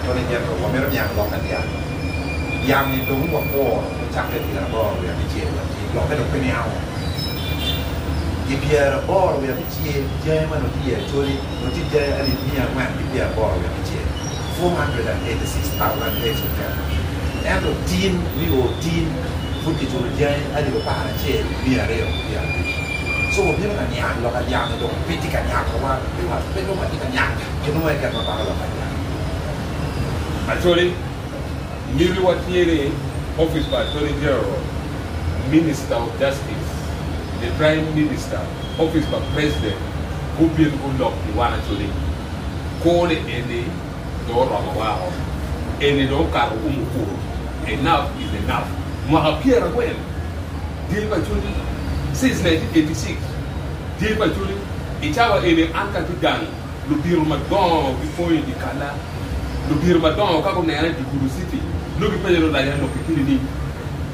cho nên nhân của mấy nhà lọcกันยามนี่ตรงว่าพ่อจักเป็นที่เราเรียนพิเศษที่เราไม่ต้องไปแนวอีเพียร์บ่เรียนพิเศษเจ้ามันที่ช่วยที่เจ้าอดีตมีอย่างมากอีเพียร์บ่เรียนพิเศษ486,000 days of that and the team we will team ฟุตที่ช่วยเจ้าอดีตป่าเช่นมีอะไรอย่างเงี้ยส่วนที่มันยากเรากันยากในตรงพิธีการยากเพราะว่าเป็นโรคที่มันยากจะต้องไปกันมาบ้างเราไปยาก Actually, Miri Watiere, Office by Attorney General, Minister of Justice, the Prime Minister, Office by President, who built Ulok, the one actually, call it any door of a wow, any door car umukuru. Enough is enough. Mahapira when? Gilbert since 1986, Gilbert it's our any Anka-Dyangi, Lubiru Madon before in the Kala, Lubiru Madon, Kabonera, the Guru City. Look at the Olanya, look at the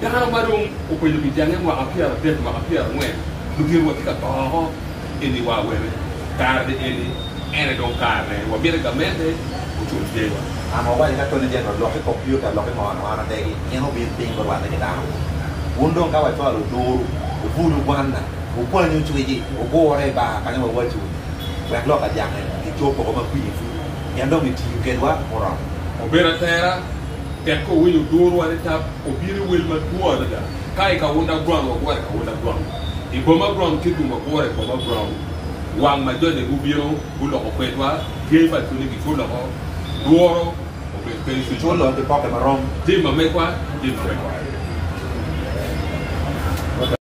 Dana Madon, open the Dyangi, appear, death, appear when. Look at what you got in the Wawe, card any, and I don't card, and what America meant, which was there. I'm aware that Tony General, lock a computer, locking on a day, you know, being thing about the down. Wundong Kawato, do, Voodoo one, who point you to it, or go away back, I never went to Blacklock at Yang, the joke of a queen. You don't need to get what or on. Obera Terra. Teko will do one tap, Obiri will not go on the Kaika Wunda Brown or what I would have grown. If Boma Brown killed him a boy, Boma Brown, one Major de Gubiro, Bulla of Pedwa, gave a to the full of Duoro, of the pocket around, Jim Mekwa, Jim Mekwa.